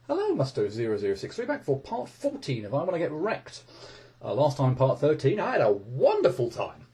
Hello, Musto0063, back for part 14 of I Wanna Get Rekt. Last time, part 13, I had a wonderful time.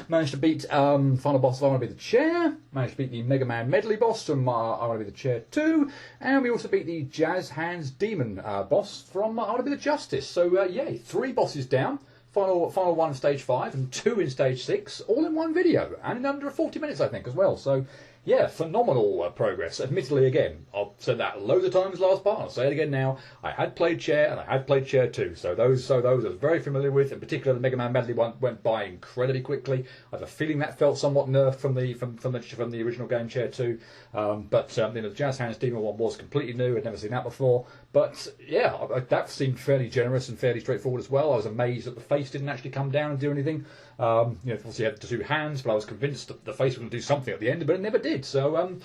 Managed to beat final boss of I Wanna Be the Chair, managed to beat the Mega Man medley boss from I Wanna Be the Chair 2, and we also beat the Jazz Hands Demon boss from I Wanna Be the Justice. So, yay, 3 bosses down. Final one in stage 5 and 2 in stage 6, all in one video, and in under 40 minutes, I think, as well. So, yeah, phenomenal progress. Admittedly, again, I've said that loads of times last part. I'll say it again now. I had played Chair and I had played Chair 2, so those I was very familiar with. In particular, the Mega Man medley one went by incredibly quickly. I have a feeling that felt somewhat nerfed from the original game Chair 2. But the Jazz Hands Demon one was completely new. I'd never seen that before. But yeah, that seemed fairly generous and fairly straightforward as well. I was amazed that the face didn't actually come down and do anything. Obviously, you had the 2 hands, but I was convinced that the face was going to do something at the end, but it never did. So,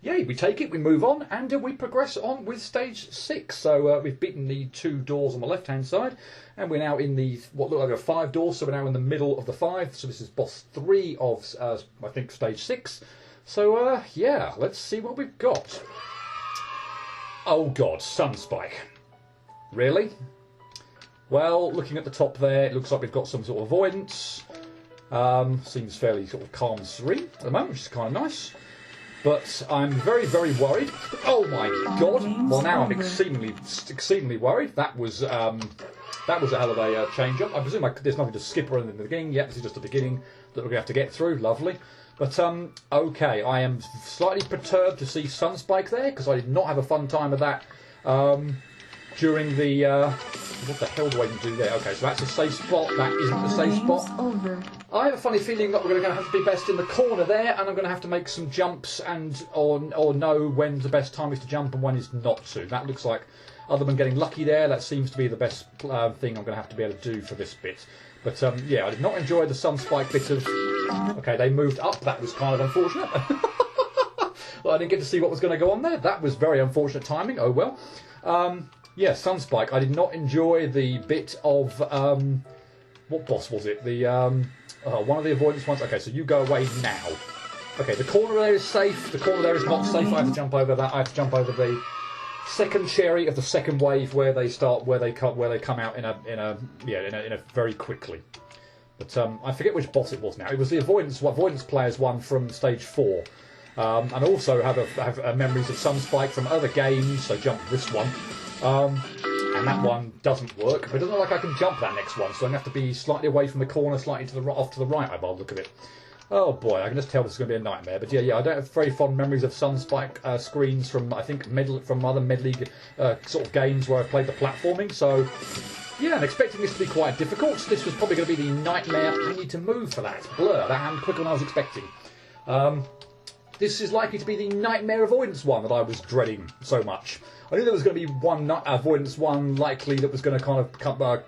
yay, we take it, we move on, and we progress on with stage 6. So, we've beaten the 2 doors on the left-hand side, and we're now in the what look like 5 doors. So we're now in the middle of the 5. So this is boss 3 of I think stage 6. So, yeah, let's see what we've got. Oh God, Sunspike. Really? Well, looking at the top there, it looks like we've got some sort of avoidance. Seems fairly sort of calm and serene at the moment, which is kind of nice. But I'm very, very worried. Oh my God! Well, now I'm exceedingly worried. That was a hell of a change-up. I presume there's nothing to skip or anything in the beginning yet. This is just the beginning that we're going to have to get through. Lovely. But, okay, I am slightly perturbed to see Sunspike there, because I did not have a fun time with that during the... what the hell do I even do there? Okay, so that's a safe spot. That isn't the safe spot. Over. I have a funny feeling that we're going to have to be best in the corner there, and I'm going to have to make some jumps or know when the best time is to jump and when is not to. That looks like, other than getting lucky there, that seems to be the best thing I'm going to have to be able to do for this bit. But, yeah, I did not enjoy the Sunspike bit of... Okay, they moved up. That was kind of unfortunate. Well, I didn't get to see what was going to go on there. That was very unfortunate timing. Oh, well. Yeah, Sunspike. I did not enjoy the bit of... what boss was it? The one of the avoidance ones. Okay, so you go away now. Okay, the corner there is safe. The corner there is not safe. I have to jump over that. I have to jump over the second cherry of the second wave where they come out in a very quickly. But I forget which boss it was now. It was the avoidance players one from stage 4. And also have memories of Sunspike from other games, so jump this one. And that one doesn't work, but it doesn't look like I can jump that next one, so I'm going to have to be slightly away from the corner, slightly off to the right, by the look of it. Oh boy, I can just tell this is going to be a nightmare. But yeah, I don't have very fond memories of Sunspike screens from, I think, from other medley sort of games where I've played the platforming, so... Yeah, I'm expecting this to be quite difficult. This was probably going to be the nightmare. I need to move for that. Blur, that happened quicker than I was expecting. This is likely to be the nightmare avoidance one that I was dreading so much. I knew there was going to be one avoidance one likely that was going to kind of,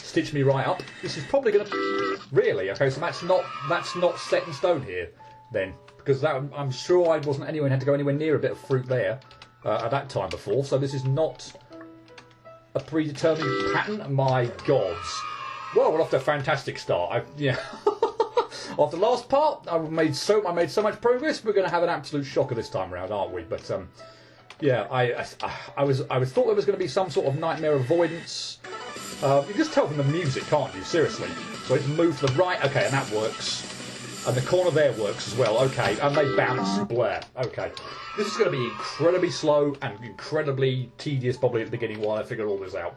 stitch me right up. This is probably going to... Really? Okay, so that's not set in stone here, then. Because I'm sure I wasn't had to go anywhere near a bit of fruit there at that time before, so this is not... a predetermined pattern? My gods. Well, we're off to a fantastic start. After the last part, I made so much progress. We're going to have an absolute shocker this time around, aren't we? But yeah, I thought there was going to be some sort of nightmare avoidance. You can just tell from the music, can't you? Seriously. So it's moved to the right. Okay, and that works. And the corner there works as well. Okay, and they bounce and blare. Okay. This is going to be incredibly slow and incredibly tedious probably at the beginning while I figure all this out.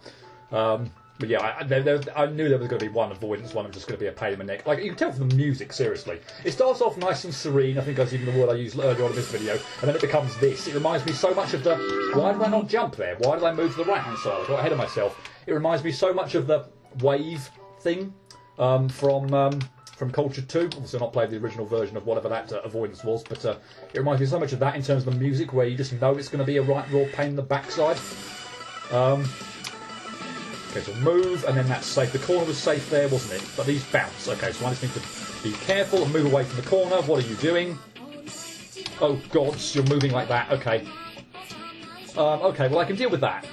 But yeah, I knew there was going to be one avoidance, one was just going to be a pain in the neck. Like, you can tell from the music, seriously. It starts off nice and serene, I think that's even the word I used earlier on in this video, and then it becomes this. It reminds me so much of the... Why did I not jump there? Why did I move to the right-hand side? I got ahead of myself. It reminds me so much of the wave thing from Culture 2. Obviously, I've not played the original version of whatever that avoidance was, but it reminds me so much of that in terms of the music, where you just know it's going to be a right raw pain in the backside. Okay, so move, and then that's safe. The corner was safe there, wasn't it? But these bounce. Okay, so I just need to be careful and move away from the corner. What are you doing? Oh, gods, you're moving like that. Okay. Okay, well, I can deal with that.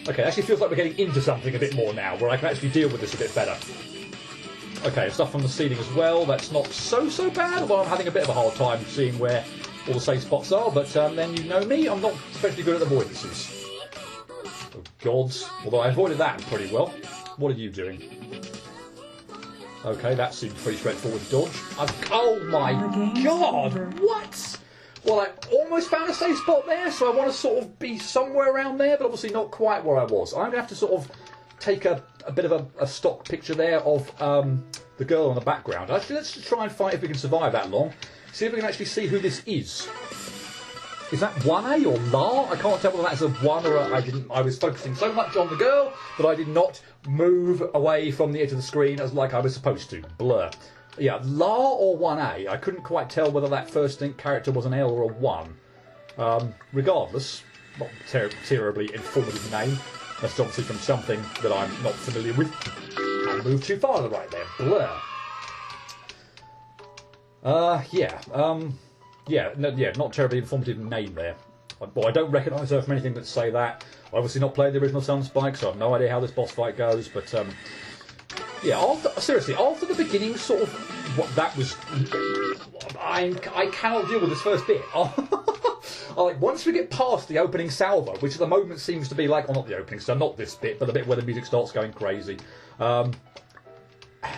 Okay, it actually feels like we're getting into something a bit more now, where I can actually deal with this a bit better. Okay, stuff from the ceiling as well. That's not so bad, although I'm having a bit of a hard time seeing where all the safe spots are, but then you know me, I'm not especially good at avoidances. Oh, gods. Although I avoided that pretty well. What are you doing? Okay, that seems pretty straightforward to dodge. Oh my god! What? Well, I almost found a safe spot there, so I want to sort of be somewhere around there, but obviously not quite where I was. I'm going to have to sort of take a bit of a stock picture there of the girl in the background. Actually, let's just try and find if we can survive that long. See if we can actually see who this is. Is that 1A or La? I can't tell whether that's a 1 or a... I was focusing so much on the girl that I did not move away from the edge of the screen as like I was supposed to. Blur. Yeah, La or 1A. I couldn't quite tell whether that first character was an L or a 1. Regardless, not terribly informative name. That's obviously from something that I'm not familiar with. I moved too far to the right there. Blur. Yeah, not terribly informative name there. Well, I don't recognise her from anything that say that. I've obviously not played the original Sunspike, so I have no idea how this boss fight goes, but yeah, after the beginning, sort of, what that was, I cannot deal with this first bit. Like, once we get past the opening salvo, which at the moment seems to be like, well, not the opening, so not this bit, but the bit where the music starts going crazy. The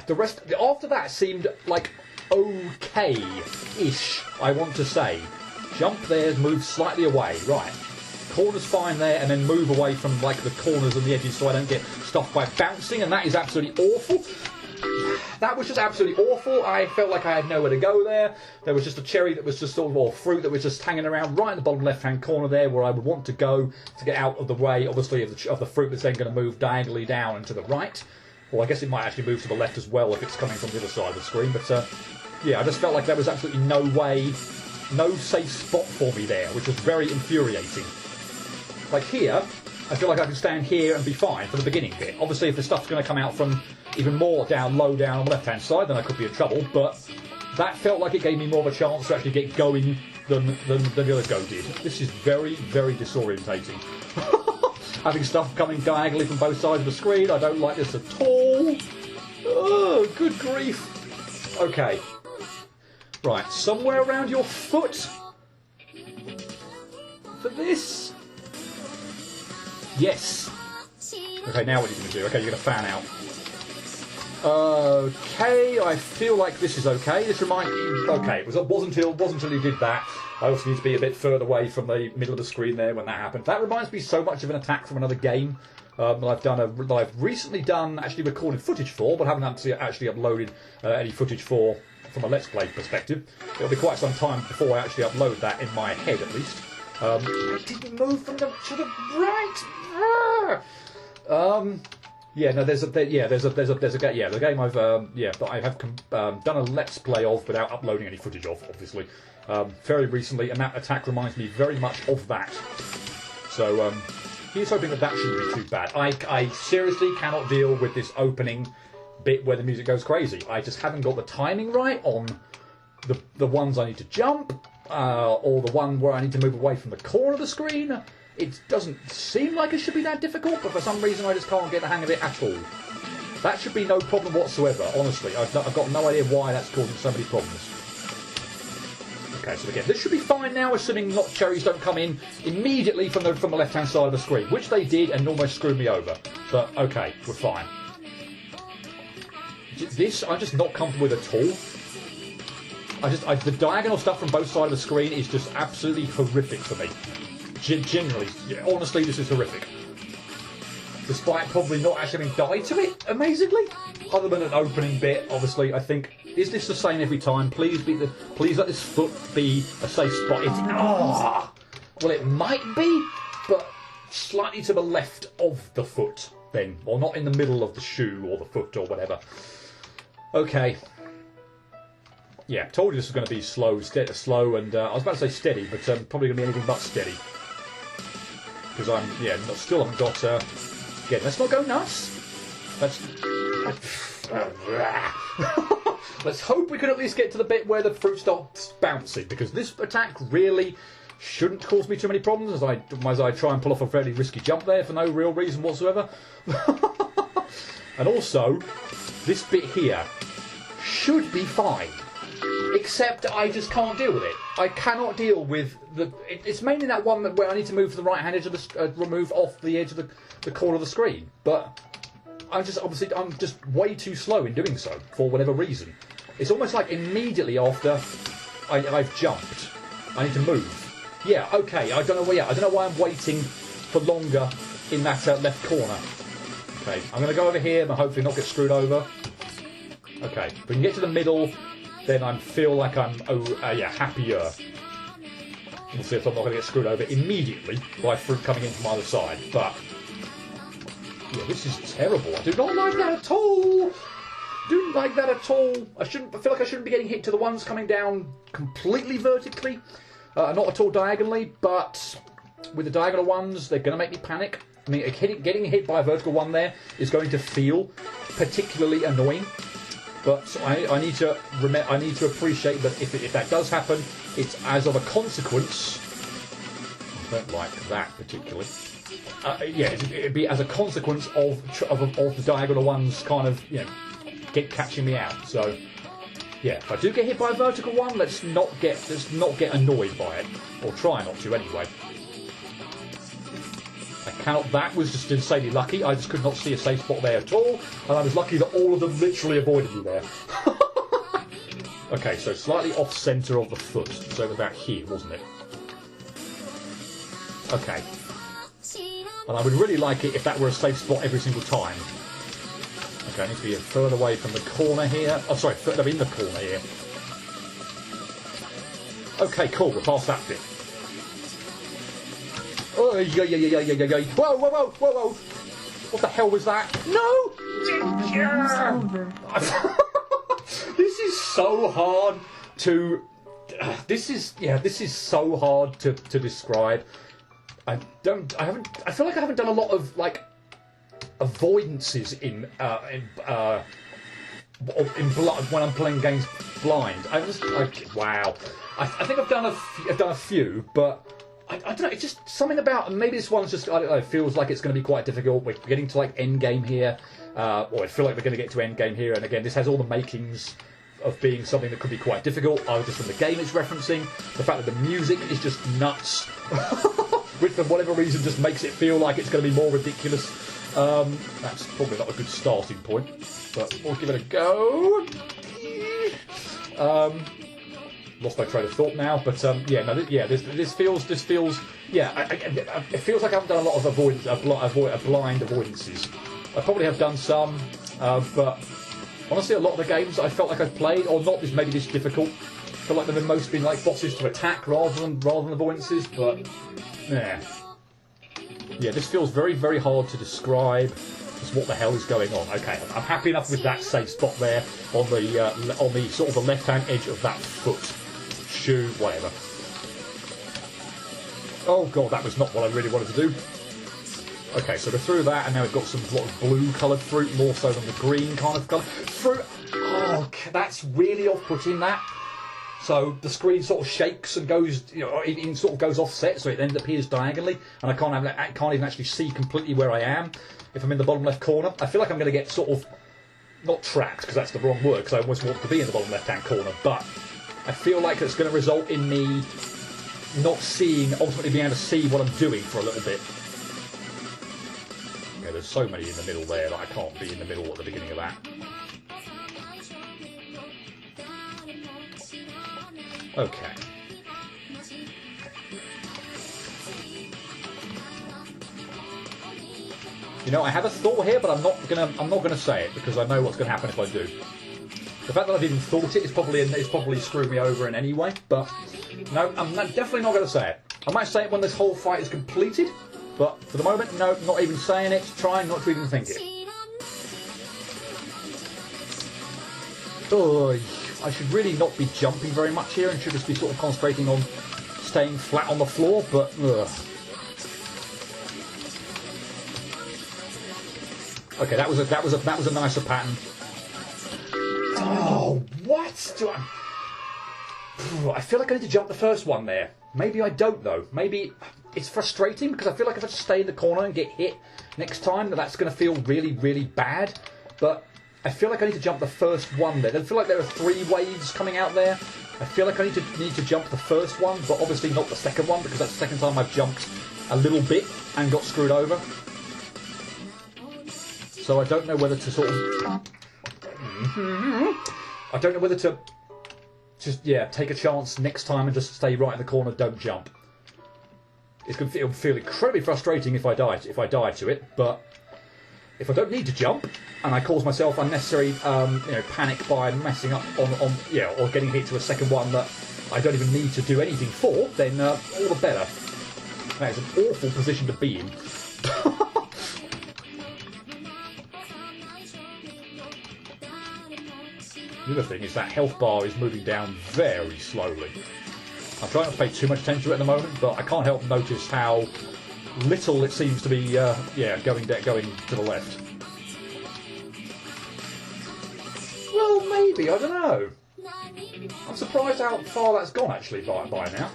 rest, after that, seemed like okay-ish, I want to say. Jump there, move slightly away, right. Corner's fine there, and then move away from like the corners and the edges so I don't get stuffed by bouncing, and that is absolutely awful. That was just absolutely awful. I felt like I had nowhere to go there. There was just a cherry that was just sort of, or fruit that was just hanging around right in the bottom left-hand corner there where I would want to go to get out of the way, obviously, of the fruit that's then going to move diagonally down and to the right. Well, I guess it might actually move to the left as well if it's coming from the other side of the screen, but yeah, I just felt like there was absolutely no way, no safe spot for me there, which was very infuriating. Like here, I feel like I can stand here and be fine for the beginning bit. Obviously, if the stuff's going to come out from even more low down on the left-hand side, then I could be in trouble, but that felt like it gave me more of a chance to actually get going than the other go did. This is very, very disorientating. Having stuff coming diagonally from both sides of the screen, I don't like this at all. Oh, good grief. Okay. Right, somewhere around your foot for this. Yes. Okay, now what are you going to do? Okay, you're going to fan out. Okay, I feel like this is okay. This reminds me... Okay, it wasn't until you did that. I also need to be a bit further away from the middle of the screen there when that happened. That reminds me so much of an attack from another game that I've recently done, actually recorded footage for, but haven't actually uploaded any footage for from a Let's Play perspective. It'll be quite some time before I actually upload that in my head, at least. I didn't move from to the right. Yeah, no, the game I've that I have done a Let's Play of without uploading any footage of, obviously, very recently, and that attack reminds me very much of that. So here's hoping that shouldn't be too bad. I seriously cannot deal with this opening bit where the music goes crazy. I just haven't got the timing right on the ones I need to jump, or the one where I need to move away from the corner of the screen. It doesn't seem like it should be that difficult, but for some reason I just can't get the hang of it at all. That should be no problem whatsoever, honestly. I've got no idea why that's causing so many problems. Okay, so again, this should be fine now, assuming not cherries don't come in immediately from the left-hand side of the screen, which they did and almost screwed me over. But okay, we're fine. This I'm just not comfortable with at all. The diagonal stuff from both sides of the screen is just absolutely horrific for me. Generally, yeah, honestly, this is horrific. Despite probably not actually having died to it, amazingly, other than an opening bit. Obviously, I think, is this the same every time? Please let this foot be a safe spot. Well, it might be, but slightly to the left of the foot, then, or not in the middle of the shoe or the foot or whatever. Okay. Yeah, told you this was going to be slow, and I was about to say steady, but probably going to be anything but steady. Because still haven't got. Again, let's not go nuts. Let's hope we can at least get to the bit where the fruit starts bouncing, because this attack really shouldn't cause me too many problems as I try and pull off a fairly risky jump there for no real reason whatsoever. And also, this bit here should be fine. Except I just can't deal with it. I cannot deal with the... It's mainly that one where I need to move to the right-hand edge of the... remove off the edge of the corner of the screen. But I'm just way too slow in doing so, for whatever reason. It's almost like immediately after I've jumped, I need to move. Yeah, okay, I don't know why I'm waiting for longer in that left corner. Okay, I'm going to go over here and hopefully not get screwed over. Okay, if we can get to the middle, then I feel like I'm happier. We'll see if I'm not going to get screwed over immediately by fruit coming in from either side. But yeah, this is terrible. I do not like that at all. Didn't like that at all. I feel like I shouldn't be getting hit to the ones coming down completely vertically, not at all diagonally. But with the diagonal ones, they're going to make me panic. I mean, getting hit by a vertical one there is going to feel particularly annoying. But I need to appreciate that if that does happen, it's as of a consequence. I don't like that particularly. It'd be as a consequence of the diagonal ones kind of catching me out. So yeah, if I do get hit by a vertical one, let's not get annoyed by it, or try not to anyway. That was just insanely lucky. I just could not see a safe spot there at all, and I was lucky that all of them literally avoided me there. Okay, so slightly off centre of the foot. So about here, wasn't it? Okay. And I would really like it if that were a safe spot every single time. Okay, I need to be further away from the corner here. Oh, sorry, further in the corner here. Okay, cool, we're past that bit. Oh, yeah. Whoa. What the hell was that? No! This is so hard to... This is so hard to describe. I feel like I haven't done a lot of, like, avoidances when I'm playing games blind. Wow. I think I've done a few, but... I don't know, it's just something about, maybe this one's just, I don't know, it feels like it's going to be quite difficult. We're getting to like end game here, or I feel like we're going to get to end game here, and again, this has all the makings of being something that could be quite difficult, either just from the game it's referencing, the fact that the music is just nuts, which for whatever reason just makes it feel like it's going to be more ridiculous. That's probably not a good starting point, but we'll give it a go. Lost my train of thought now, but this feels it feels like I haven't done a lot of blind avoidances. I probably have done some, but honestly, a lot of the games I felt like I've played, or not maybe this difficult, I feel like they've most been like bosses to attack rather than avoidances. But this feels very, very hard to describe. Just what the hell is going on? Okay, I'm happy enough with that safe spot there on the sort of the left-hand edge of that foot. Shoe, whatever. Oh god, that was not what I really wanted to do. Okay, so we're through that, and now we've got some sort of blue-coloured fruit, more so than the green kind of colour. Fruit! Oh, that's really off-putting, that. So the screen sort of shakes and goes, it sort of goes offset, so it then appears diagonally, and I can't even actually see completely where I am if I'm in the bottom left corner. I feel like I'm going to get sort of, not trapped, because that's the wrong word, because I almost want to be in the bottom left-hand corner, but I feel like it's going to result in me not ultimately being able to see what I'm doing for a little bit. Okay, there's so many in the middle there that I can't be in the middle at the beginning of that. Okay. I have a thought here, but I'm not gonna say it because I know what's gonna happen if I do. The fact that I've even thought it is probably screwed me over in any way, but no, I'm definitely not going to say it. I might say it when this whole fight is completed, but for the moment, no, not even saying it, trying not to even think it. Oh, I should really not be jumping very much here and should just be sort of concentrating on staying flat on the floor, but ugh. Okay, that was a nicer pattern. Oh, what? I feel like I need to jump the first one there. Maybe I don't, though. Maybe it's frustrating because I feel like if I just stay in the corner and get hit next time, that's going to feel really, really bad. But I feel like I need to jump the first one there. I feel like there are 3 waves coming out there, I feel like I need to jump the first one, but obviously not the second one, because that's the second time I've jumped a little bit and got screwed over. So I don't know whether to sort of... I don't know whether to just, yeah, take a chance next time and just stay right in the corner, don't jump. It'll feel incredibly frustrating if I die to it, but if I don't need to jump and I cause myself unnecessary panic by messing up on or getting hit to a second one that I don't even need to do anything for, then all the better. That is an awful position to be in. The other thing is that health bar is moving down very slowly. I'm trying not to pay too much attention to it at the moment, but I can't help but notice how little it seems to be, going to the left. Well, maybe, I don't know. I'm surprised how far that's gone, actually, by now.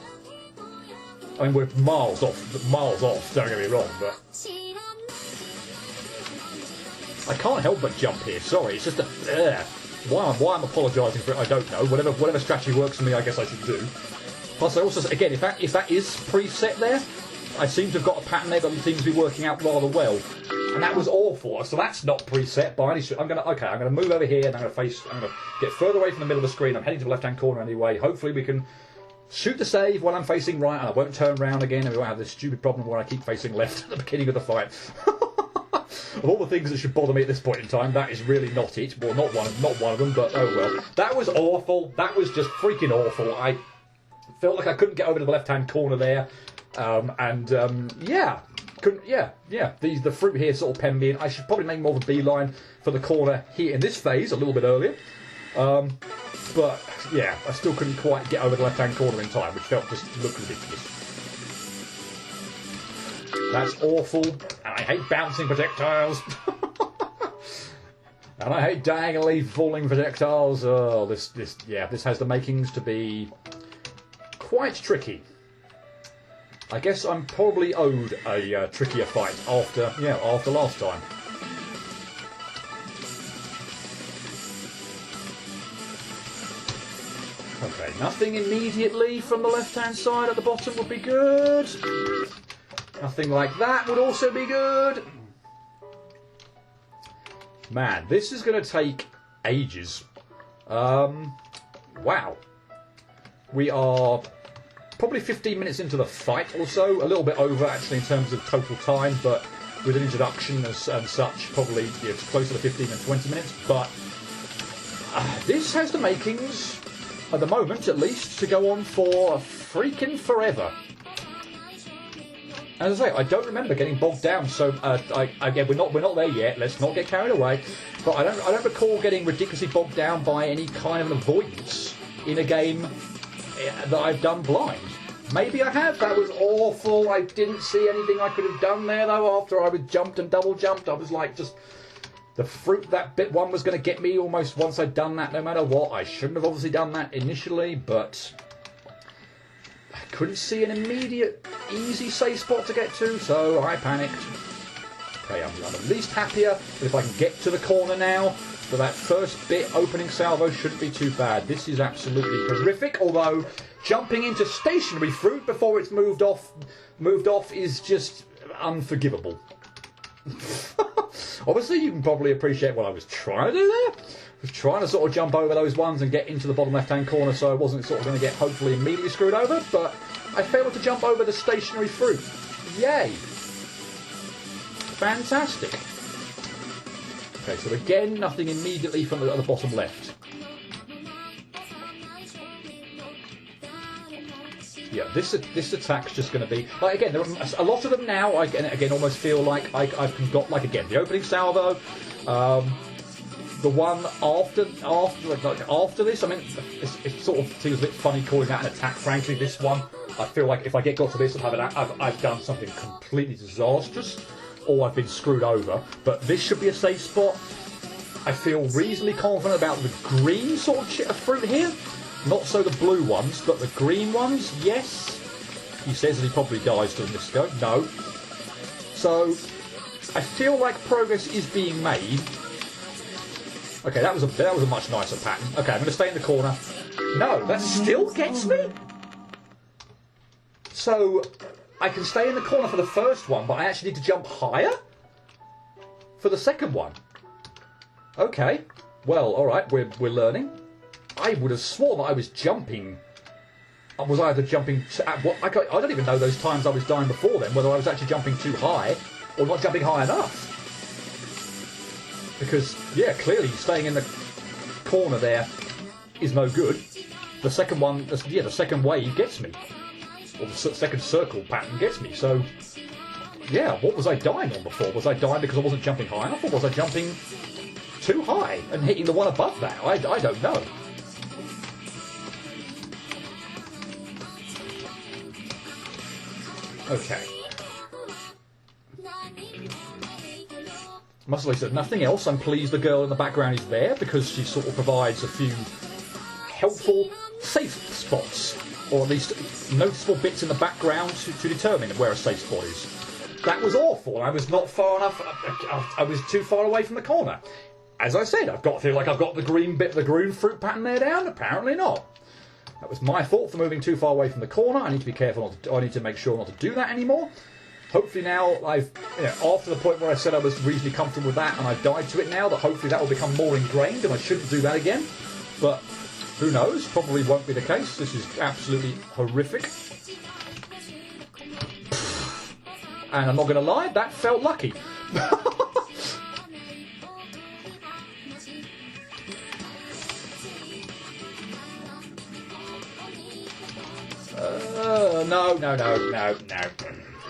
I mean, we're miles off, don't get me wrong, but... I can't help but jump here, sorry, it's just a... Why I'm apologising for it, I don't know. Whatever strategy works for me, I guess I should do. Plus, I also, again, if that is preset there, I seem to have got a pattern there that seems to be working out rather well. And that was awful. So that's not preset by any stretch. I'm gonna move over here and I'm gonna get further away from the middle of the screen. I'm heading to the left-hand corner anyway. Hopefully we can shoot the save while I'm facing right, and I won't turn around again, and we won't have this stupid problem where I keep facing left at the beginning of the fight. Of all the things that should bother me at this point in time, that is really not it. Well, not one of them, but oh well. That was awful. That was just freaking awful. I felt like I couldn't get over to the left-hand corner there, the fruit here sort of penned me in. I should probably make more of a beeline for the corner here in this phase a little bit earlier. But yeah, I still couldn't quite get over the left-hand corner in time, which looked ridiculous. That's awful, and I hate bouncing projectiles. And I hate diagonally falling projectiles. Oh, this has the makings to be quite tricky. I guess I'm probably owed a trickier fight after last time. Okay, nothing immediately from the left-hand side at the bottom would be good. Nothing like that would also be good. Man, this is going to take ages. Wow. We are probably 15 minutes into the fight or so. A little bit over, actually, in terms of total time, but with an introduction and such, probably it's closer to 15 than 20 minutes. But this has the makings, at the moment at least, to go on for freaking forever. As I say, I don't remember getting bogged down, so again, we're not there yet. Let's not get carried away. But I don't recall getting ridiculously bogged down by any kind of an avoidance in a game that I've done blind. Maybe I have. That was awful. I didn't see anything I could have done there though. After I was jumped and double jumped, I was like, just the fruit that bit one was going to get me almost once I'd done that. No matter what, I shouldn't have obviously done that initially, but I couldn't see an immediate easy safe spot to get to, so I panicked. Okay, I'm at least happier that if I can get to the corner now, that first bit opening salvo shouldn't be too bad. This is absolutely horrific, although jumping into stationary fruit before it's moved off is just unforgivable. Obviously, you can probably appreciate what I was trying to do there. I was trying to sort of jump over those ones and get into the bottom left-hand corner, so I wasn't sort of going to get hopefully immediately screwed over, but I failed to jump over the stationary fruit. Yay! Fantastic. Okay, so again, nothing immediately from the bottom left. Yeah, this attack's just going to be... Like, again, there are a lot of them now. I again almost feel like I've got, like, again, the opening salvo, the one after this. I mean, it sort of seems a bit funny calling that an attack, frankly. This one, I feel like if I got to this, I've done something completely disastrous, or I've been screwed over. But this should be a safe spot. I feel reasonably confident about the green sort of fruit here. Not so the blue ones, but the green ones, yes. He says that he probably dies doing this go. No. So, I feel like progress is being made. Okay, that was a much nicer pattern. Okay, I'm going to stay in the corner. No, that still gets me? So, I can stay in the corner for the first one, but I actually need to jump higher? For the second one? Okay. Well, alright, we're learning. I would have sworn that I was jumping. Was I either jumping... I don't even know those times I was dying before then, whether I was actually jumping too high or not jumping high enough. Because, yeah, clearly staying in the corner there is no good. The second one, the second wave gets me. Or the second circle pattern gets me. So, yeah, what was I dying on before? Was I dying because I wasn't jumping high enough? Or was I jumping too high and hitting the one above that? I don't know. Okay. Must have said nothing else. I'm pleased the girl in the background is there because she sort of provides a few helpful safe spots, or at least noticeable bits in the background to determine where a safe spot is. That was awful. I was not far enough. I was too far away from the corner. As I said, feel like I've got the green fruit pattern there down. Apparently not. That was my fault for moving too far away from the corner. I need to be careful. I need to make sure not to do that anymore. Hopefully now after the point where I said I was reasonably comfortable with that and I've died to it now, that hopefully that will become more ingrained and I shouldn't do that again. But who knows? Probably won't be the case. This is absolutely horrific. And I'm not going to lie, that felt lucky. No.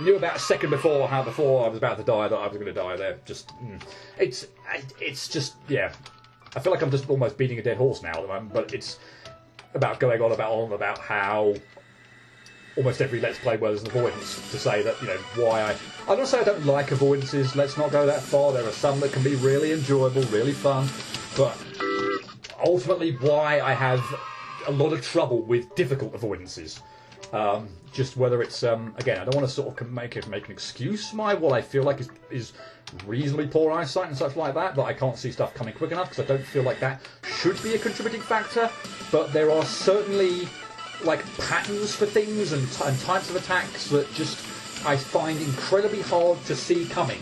Knew about a second before I was about to die that I was going to die there. It's just, yeah. I feel like I'm just almost beating a dead horse now at the moment, but it's about going on about how almost every Let's Play where there's an avoidance to say that, why I'm not saying I don't like avoidances, let's not go that far. There are some that can be really enjoyable, really fun, but ultimately why I have a lot of trouble with difficult avoidances. Just whether it's again, I don't want to sort of make an excuse for what I feel like is reasonably poor eyesight and such like that I can't see stuff coming quick enough, because I don't feel like that should be a contributing factor. But there are certainly patterns for things and types of attacks that just I find incredibly hard to see coming.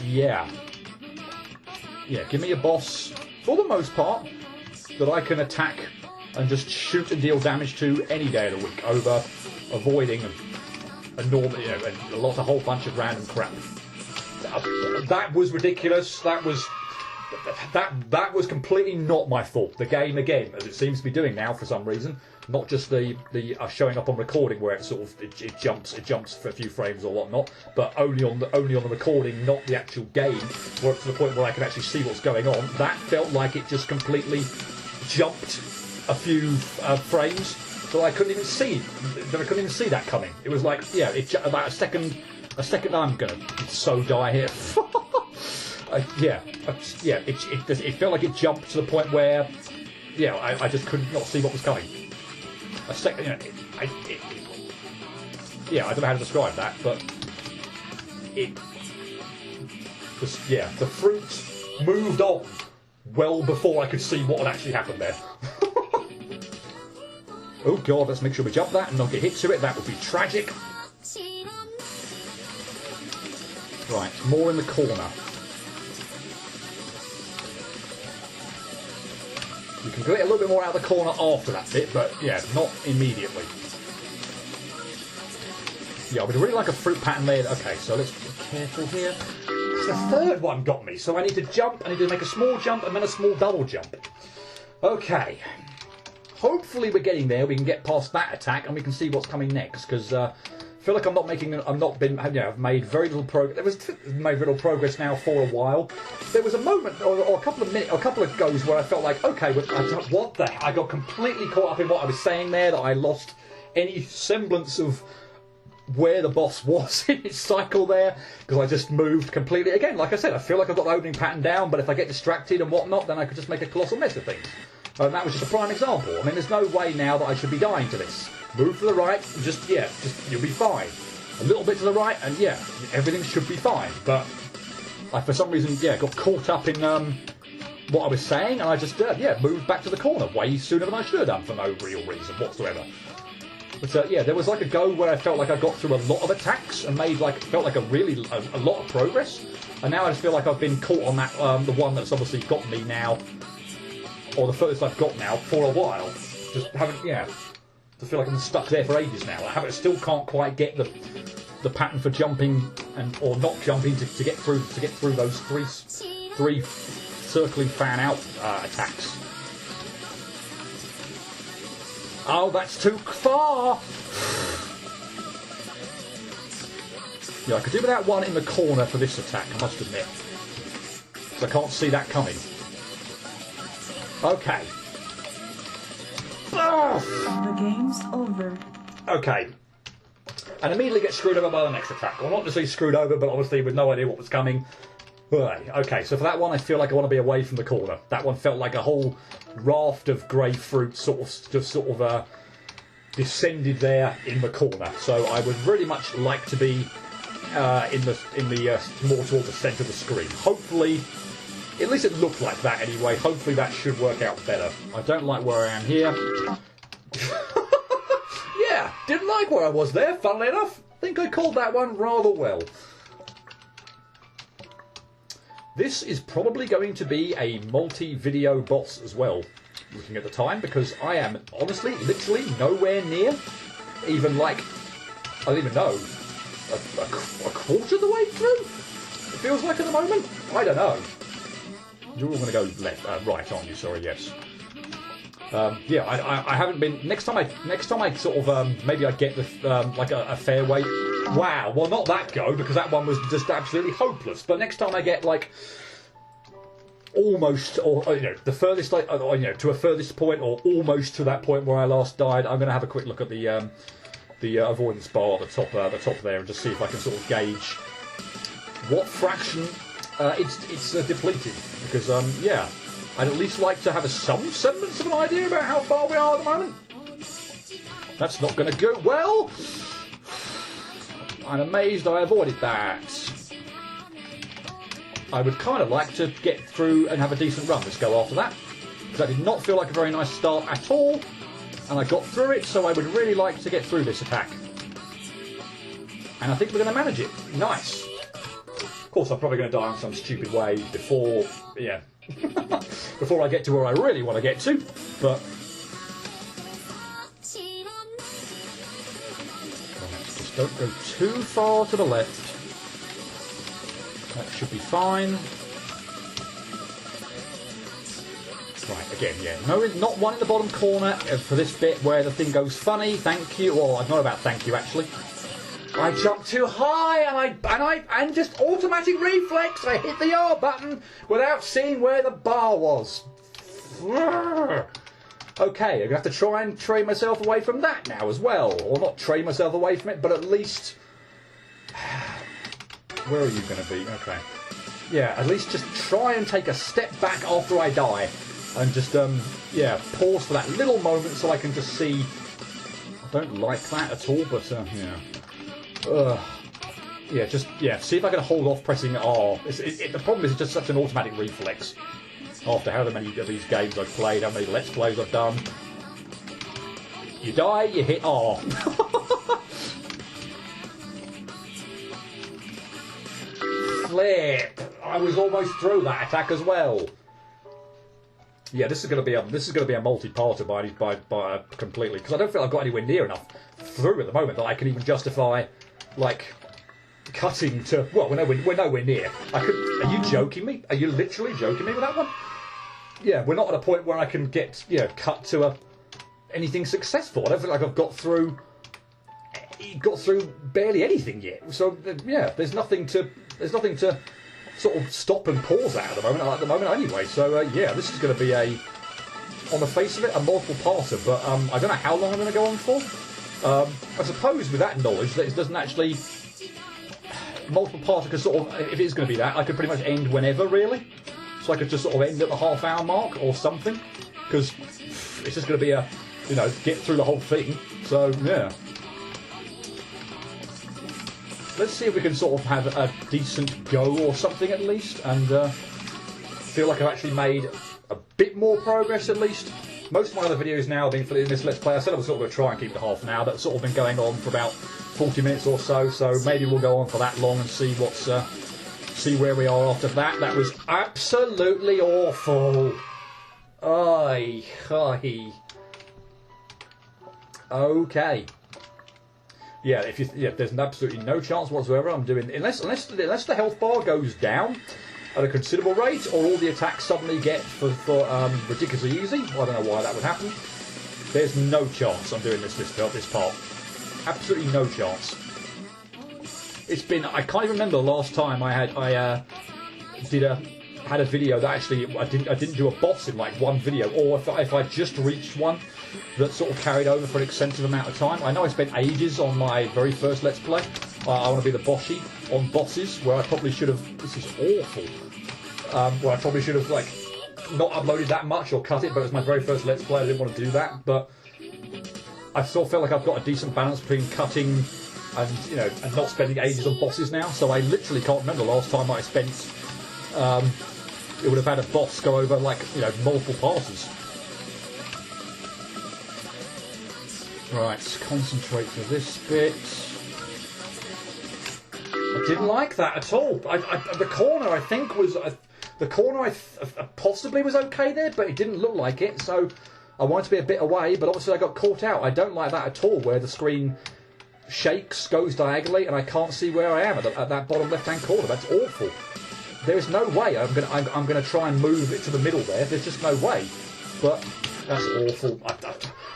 Yeah, give me a boss for the most part that I can attack and just shoot and deal damage to any day of the week over avoiding a whole bunch of random crap. That was ridiculous. That was completely not my fault. The game, again, as it seems to be doing now for some reason, not just the showing up on recording where it sort of it jumps for a few frames or whatnot, but only on the recording, not the actual game, where to the point where I can actually see what's going on. That felt like it just completely jumped a few frames, so I couldn't even see that coming. It was like, about a second. I'm gonna so die here. It felt like it jumped to the point where, I just could not see what was coming. A second, I don't know how to describe that, but the fruit moved on well before I could see what had actually happened there. Oh god, let's make sure we jump that and not get hit to it. That would be tragic. Right, more in the corner. You can get a little bit more out of the corner after that bit, but not immediately. I would really like a fruit pattern there. Okay, so let's be careful here. The third one got me, so I need to jump. I need to make a small jump and then a small double jump. Okay. Hopefully we're getting there. We can get past that attack and we can see what's coming next. Because I feel like I've made very little progress. Made very little progress now for a while. There was a moment or a couple of goes where I felt like, okay, what the heck? I got completely caught up in what I was saying there, that I lost any semblance of where the boss was in its cycle there, because I just moved completely. Again, like I said, I feel like I've got the opening pattern down, but if I get distracted and whatnot, then I could just make a colossal mess of things. And that was just a prime example. I mean, there's no way now that I should be dying to this. Move to the right, just you'll be fine. A little bit to the right, and everything should be fine. But I, for some reason, got caught up in what I was saying, and I just, yeah, moved back to the corner way sooner than I should have done for no real reason whatsoever. But yeah, there was like a go where I felt like I got through a lot of attacks and made like, felt like a lot of progress. And now I just feel like I've been caught on that, the one that's obviously got me now, or the furthest I've got now for a while. Just haven't, yeah, I feel like I'm stuck there for ages now. Still can't quite get the pattern for jumping or not jumping to get through those three circling fan out attacks. Oh, that's too far! Yeah, I could do without one in the corner for this attack, I must admit. Because I can't see that coming. Okay. The game's over. Okay. And immediately get screwed over by the next attack. Well, not necessarily screwed over, but obviously with no idea what was coming. Right, okay, so for that one I feel like I want to be away from the corner. That one felt like a whole raft of grapefruit sort of descended there in the corner. So I would really much like to be in the more towards the centre of the screen. Hopefully, at least it looked like that anyway. Hopefully that should work out better. I don't like where I am here. Yeah, didn't like where I was there, funnily enough. I think I called that one rather well. This is probably going to be a multi-video boss as well, looking at the time, because I am honestly, literally nowhere near, even like, I don't even know, a quarter of the way through? It feels like at the moment? I don't know. You're all going to go left, right, aren't you? Sorry, yes. Yeah, I haven't been. Next time I sort of maybe I get the like a fair way. Wow, well not that go because that one was just absolutely hopeless. But next time I get like almost, or you know, the furthest, like, or, you know, to a furthest point or almost to that point where I last died, I'm going to have a quick look at the avoidance bar at the top there and just see if I can sort of gauge what fraction it's depleted because yeah. I'd at least like to have some semblance of an idea about how far we are at the moment. That's not going to go well. I'm amazed I avoided that. I would kind of like to get through and have a decent run. Let's go after that. Because that did not feel like a very nice start at all. And I got through it, so I would really like to get through this attack. And I think we're going to manage it. Nice. Of course, I'm probably going to die in some stupid way before, yeah, before I get to where I really want to get to. But just don't go too far to the left. That should be fine. Right, again, yeah, no, not one in the bottom corner for this bit where the thing goes funny. Thank you. Well, not about thank you actually. I jumped too high and just automatic reflex. I hit the R button without seeing where the bar was. Okay, I'm gonna have to try and train myself away from that now as well, or not train myself away from it, but at least. Where are you going to be? Okay. Yeah, at least just try and take a step back after I die. And just, yeah, pause for that little moment so I can just see. I don't like that at all, but, yeah. Yeah, just, yeah, see if I can hold off pressing R. The problem is it's just such an automatic reflex. After however many of these games I've played, how many Let's Plays I've done. You die, you hit R. Flip! I was almost through that attack as well. Yeah, this is going to be a multi-parter by completely, because I don't feel I've got anywhere near enough through at the moment that I can even justify, like, cutting to. Well, we're nowhere near. Are you joking me? Are you literally joking me with that one? Yeah, we're not at a point where I can get, you know, cut to anything successful. I don't feel like I've got through barely anything yet. So yeah, there's nothing to sort of stop and pause at the moment anyway. So yeah, this is going to be on the face of it, a multiple parter, but I don't know how long I'm going to go on for. I suppose with that knowledge that it doesn't actually multiple parter, because sort of if it is going to be that, I could pretty much end whenever really. So I could just sort of end at the half-hour mark or something, because it's just going to be a, you know, get through the whole thing. So yeah. Let's see if we can sort of have a decent go or something at least, and feel like I've actually made a bit more progress at least. Most of my other videos now have been for this Let's Play. I said I was sort of going to try and keep it half an hour. That's sort of been going on for about 40 minutes or so. So maybe we'll go on for that long and see what's see where we are after that. That was absolutely awful. Aye. Okay. Yeah, there's absolutely no chance whatsoever I'm doing unless the health bar goes down at a considerable rate, or all the attacks suddenly get for ridiculously easy. I don't know why that would happen. There's no chance I'm doing this part. Absolutely no chance. It's been, I can't even remember the last time I had a video that actually I didn't do a boss in like one video, or if I just reached one that sort of carried over for an extensive amount of time. I know I spent ages on my very first Let's Play. I want to be the bossy on bosses, where I probably should have. This is awful. Where I probably should have like not uploaded that much or cut it, but it was my very first Let's Play. I didn't want to do that, but I still feel like I've got a decent balance between cutting and and not spending ages on bosses now. So I literally can't remember the last time I spent. It would have had a boss go over like multiple passes. Right, concentrate for this bit. I didn't like that at all. The corner, I think, was the corner. Possibly was okay there, but it didn't look like it. So I wanted to be a bit away, but obviously I got caught out. I don't like that at all, where the screen shakes, goes diagonally, and I can't see where I am at that bottom left-hand corner. That's awful. There is no way I'm gonna try and move it to the middle there. There's just no way. But that's awful.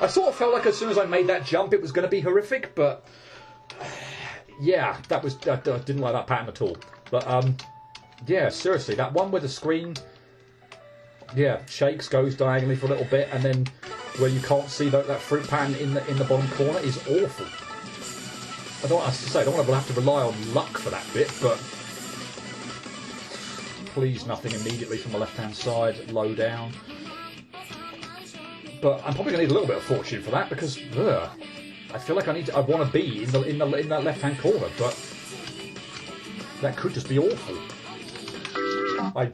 I sort of felt like as soon as I made that jump, it was going to be horrific, but yeah, I didn't like that pattern at all. But yeah, seriously, that one where the screen shakes, goes diagonally for a little bit, and then where you can't see that fruit pattern in the bottom corner is awful. I don't want to have to rely on luck for that bit, but please nothing immediately from the left-hand side, low down. But I'm probably going to need a little bit of fortune for that, because I feel like I want to be in that left-hand corner, but that could just be awful. I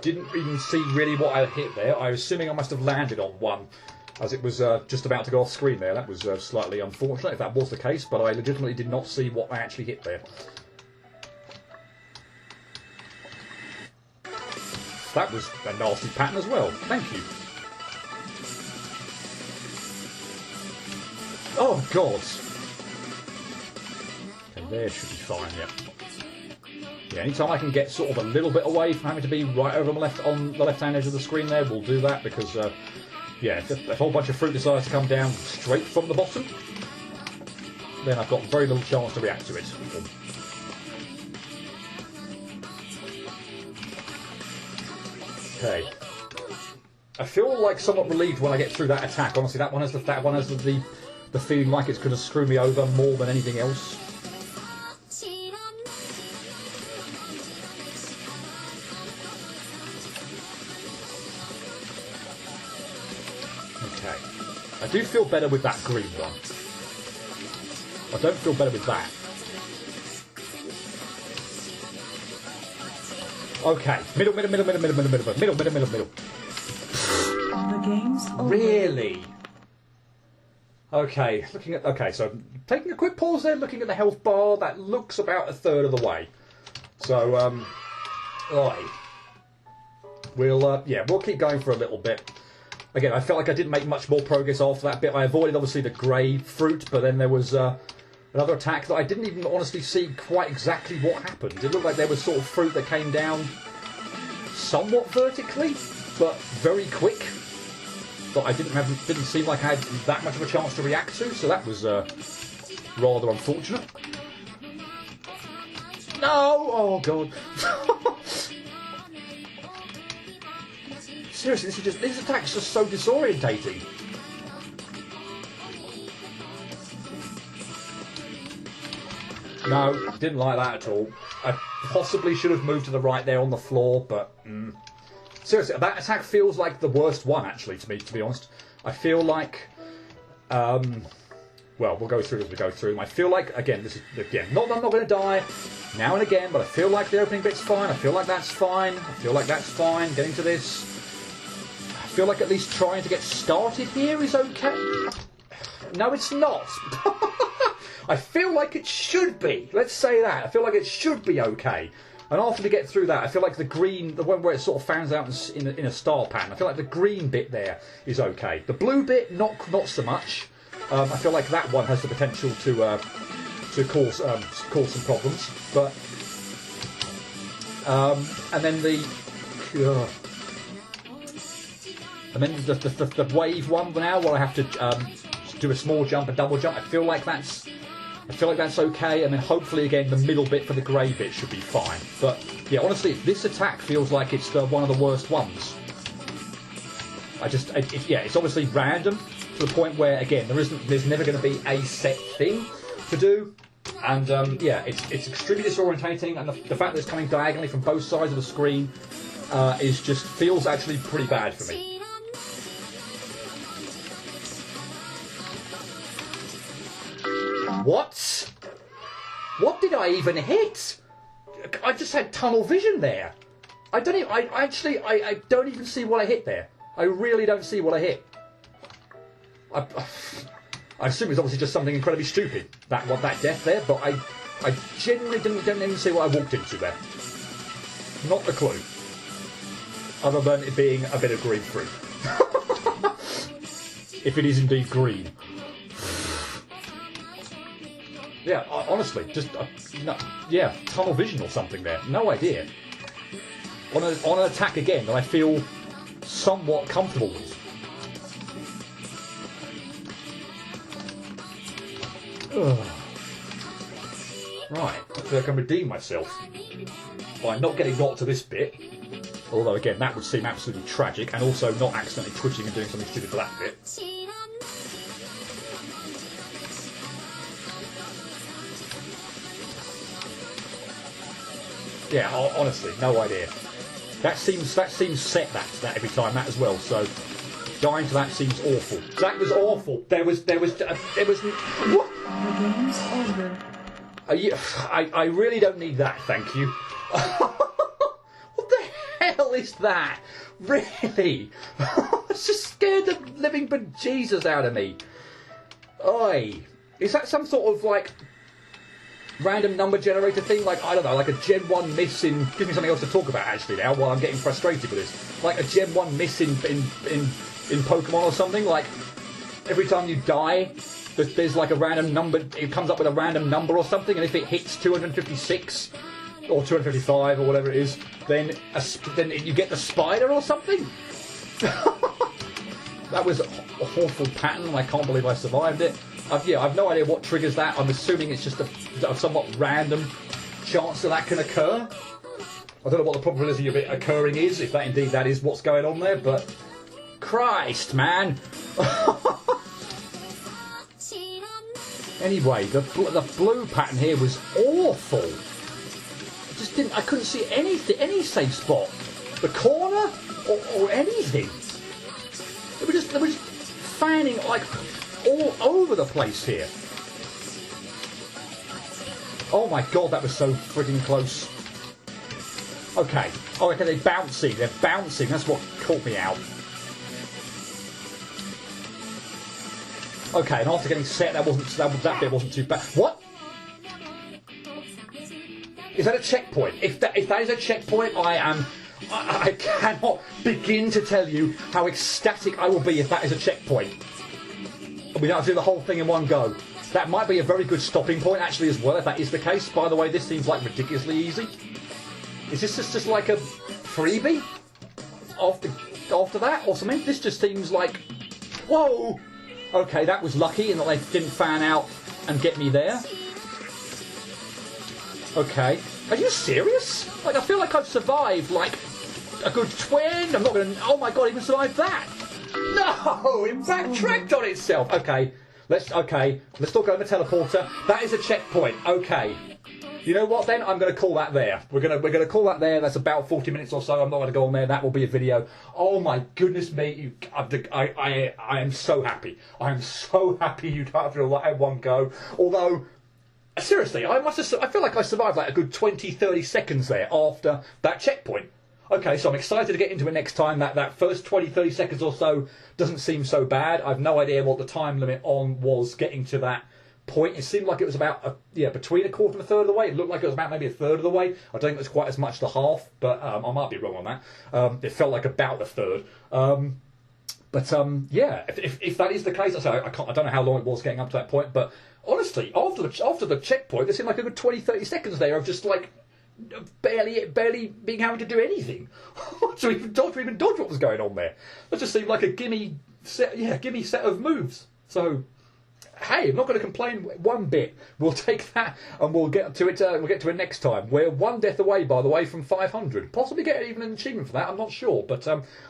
didn't even see really what I hit there. I was assuming I must have landed on one, as it was just about to go off screen there. That was slightly unfortunate if that was the case, but I legitimately did not see what I actually hit there. That was a nasty pattern as well. Thank you. Oh God! Okay, there should be fine. Yeah. Anytime I can get sort of a little bit away from having to be right over on the left-hand edge of the screen there, we'll do that, because if a whole bunch of fruit decides to come down straight from the bottom, then I've got very little chance to react to it. Okay. I feel like somewhat relieved when I get through that attack. Honestly, that one has the feeling like it's going to screw me over more than anything else. Okay. I do feel better with that green one. I don't feel better with that. Okay. Middle. The game's over. Really? Okay, so taking a quick pause there, looking at the health bar, that looks about a third of the way. So, we'll keep going for a little bit. Again, I felt like I didn't make much more progress after that bit. I avoided, obviously, the grey fruit, but then there was another attack that I didn't even honestly see quite exactly what happened. It looked like there was sort of fruit that came down somewhat vertically, but very quick. But I didn't seem like I had that much of a chance to react to, so that was rather unfortunate. No! Oh God! Seriously, these attacks are just so disorientating. No, didn't like that at all. I possibly should have moved to the right there on the floor, but seriously, that attack feels like the worst one, actually, to me, to be honest. I feel like Well, we'll go through as we go through them. I feel like, again, this is, again, not that I'm not going to die now and again, but I feel like the opening bit's fine. I feel like that's fine. I feel like that's fine. Getting to this. I feel like at least trying to get started here is okay. No, it's not. I feel like it should be. Let's say that. I feel like it should be okay. And after we get through that, I feel like the green, the one where it sort of fans out in a star pattern, I feel like the green bit there is okay. The blue bit, not so much. I feel like that one has the potential to cause some problems. But and then the wave one now, where I have to do a small jump, a double jump. I feel like that's okay, and then hopefully again the middle bit for the grey bit should be fine. But yeah, honestly, this attack feels like it's one of the worst ones. It's obviously random to the point where again there's never going to be a set thing to do, and it's extremely disorientating, and the fact that it's coming diagonally from both sides of the screen feels actually pretty bad for me. What? What did I even hit? I just had tunnel vision there. I don't even see what I hit there. I really don't see what I hit. I assume it's obviously just something incredibly stupid, that death there, but I genuinely didn't even see what I walked into there. Not a clue. Other than it being a bit of green fruit. If it is indeed green. Yeah, honestly, just tunnel vision or something there. No idea. On an attack again that I feel somewhat comfortable with. Ugh. Right, hopefully I can redeem myself by not getting got to this bit. Although again, that would seem absolutely tragic, and also not accidentally twitching and doing something stupid for that bit. Yeah, honestly, no idea. That seems set that every time, that as well. So dying to that seems awful. That was awful. There was. What? The game's over. I really don't need that, thank you. What the hell is that? Really? It's just scared the living bejesus out of me. Oi, is that some sort of like random number generator thing, like, I don't know, like a Gen 1 miss in... Gives me something else to talk about, actually, now, while I'm getting frustrated with this. Like a Gen 1 miss in Pokemon or something, like, every time you die, there's like a random number, it comes up with a random number or something, and if it hits 256, or 255, or whatever it is, then you get the spider or something? That was an awful pattern, and I can't believe I survived it. I've no idea what triggers that. I'm assuming it's just a somewhat random chance that can occur. I don't know what the probability of it occurring is, if that indeed that is what's going on there, but Christ, man. Anyway, the blue pattern here was awful. I couldn't see any safe spot. The corner or anything. It was just fanning like all over the place here. Oh my god, that was so frigging close. Okay. Oh, okay, they're bouncing. That's what caught me out. Okay, and after getting set, that bit wasn't too bad. What? Is that a checkpoint? If that is a checkpoint, I cannot begin to tell you how ecstatic I will be if that is a checkpoint. We don't have to do the whole thing in one go. That might be a very good stopping point, actually, as well, if that is the case. By the way, this seems like ridiculously easy. Is this just like a freebie after that or something? This just seems like... Whoa! Okay, that was lucky in that they didn't fan out and get me there. Okay. Are you serious? Like, I feel like I've survived, like, a good twin. I'm not going to... Oh my god, even survived that! No! It backtracked on itself! Okay, let's not go in the teleporter. That is a checkpoint. Okay. You know what? Then I'm going to call that there. We're going to call that there. That's about 40 minutes or so. I'm not going to go on there. That will be a video. Oh my goodness me! I am so happy. I'm so happy you got through all that in one go. Although, seriously, I feel like I survived like a good 20-30 seconds there after that checkpoint. Okay, so I'm excited to get into it next time. That first 20-30 seconds or so doesn't seem so bad. I've no idea what the time limit on was getting to that point. It seemed like it was about between a quarter and a third of the way. It looked like it was about maybe a third of the way. I don't think it was quite as much the half, but I might be wrong on that. It felt like about a third. Yeah, if that is the case, I don't know how long it was getting up to that point, but honestly, after the checkpoint, there seemed like a good 20-30 seconds there of just like barely being able to do anything to even dodge what was going on there. That just seemed like a gimme set of moves. So hey, I'm not going to complain one bit. We'll take that and we'll get to it. We'll get to it next time. We're one death away, by the way, from 500. Possibly get even an achievement for that. I'm not sure, but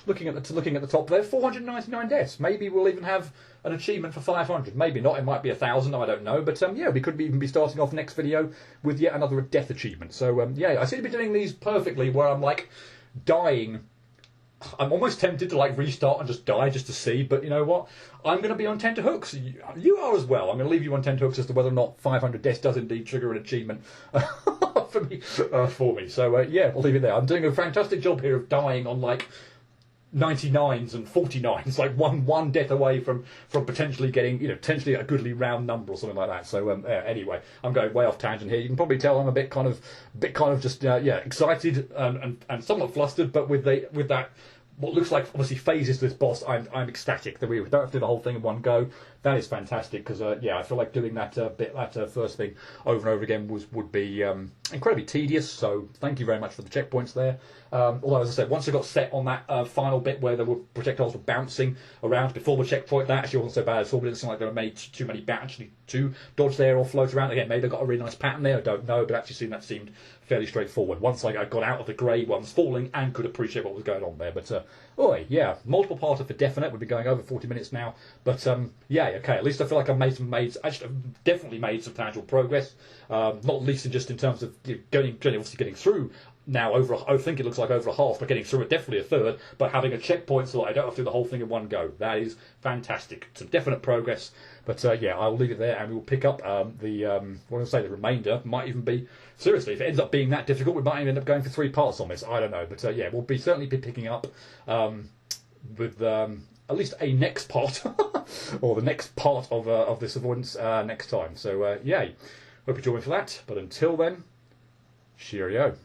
looking at the top there, 499 deaths. Maybe we'll even have an achievement for 500. Maybe not. It might be 1,000. I don't know. But yeah, we could even be starting off next video with yet another death achievement. So yeah, I seem to be doing these perfectly, where I'm like dying. I'm almost tempted to like restart and just die just to see, but you know what? I'm going to be on tenterhooks. You are as well. I'm going to leave you on tenterhooks as to whether or not 500 deaths does indeed trigger an achievement for me. So yeah, we'll leave it there. I'm doing a fantastic job here of dying on like 99s and 49s, like one death away from potentially getting, potentially a goodly round number or something like that. So anyway, I'm going way off tangent here. You can probably tell I'm a bit kind of just excited and somewhat flustered, but with that what looks like obviously phases to this boss, I'm ecstatic that we don't have to do the whole thing in one go. That is fantastic because I feel like doing that first thing over and over again would be incredibly tedious. So thank you very much for the checkpoints there. Although, as I said, once I got set on that final bit where the projectiles were bouncing around before the checkpoint, that actually wasn't so bad at all. But it didn't seem like there were made too many actually to dodge there or float around. Again, maybe they got a really nice pattern there. I don't know, but actually that seemed fairly straightforward once I got out of the grey ones falling and could appreciate what was going on there. But yeah, multiple parter for definite. We've been going over 40 minutes now, but yeah, okay. At least I feel like I've definitely made some tangible progress. Not least just in terms of obviously getting through now I think it looks like over a half, but getting through it definitely a third. But having a checkpoint so that I don't have to do the whole thing in one go. That is fantastic. Some definite progress. But yeah, I'll leave it there, and we will pick up the remainder. Might even be, seriously, if it ends up being that difficult, we might even end up going for 3 parts on this. I don't know, but yeah, we'll certainly be picking up with at least a next part or the next part of this avoidance next time. So yay, hope you join me for that. But until then, cheerio.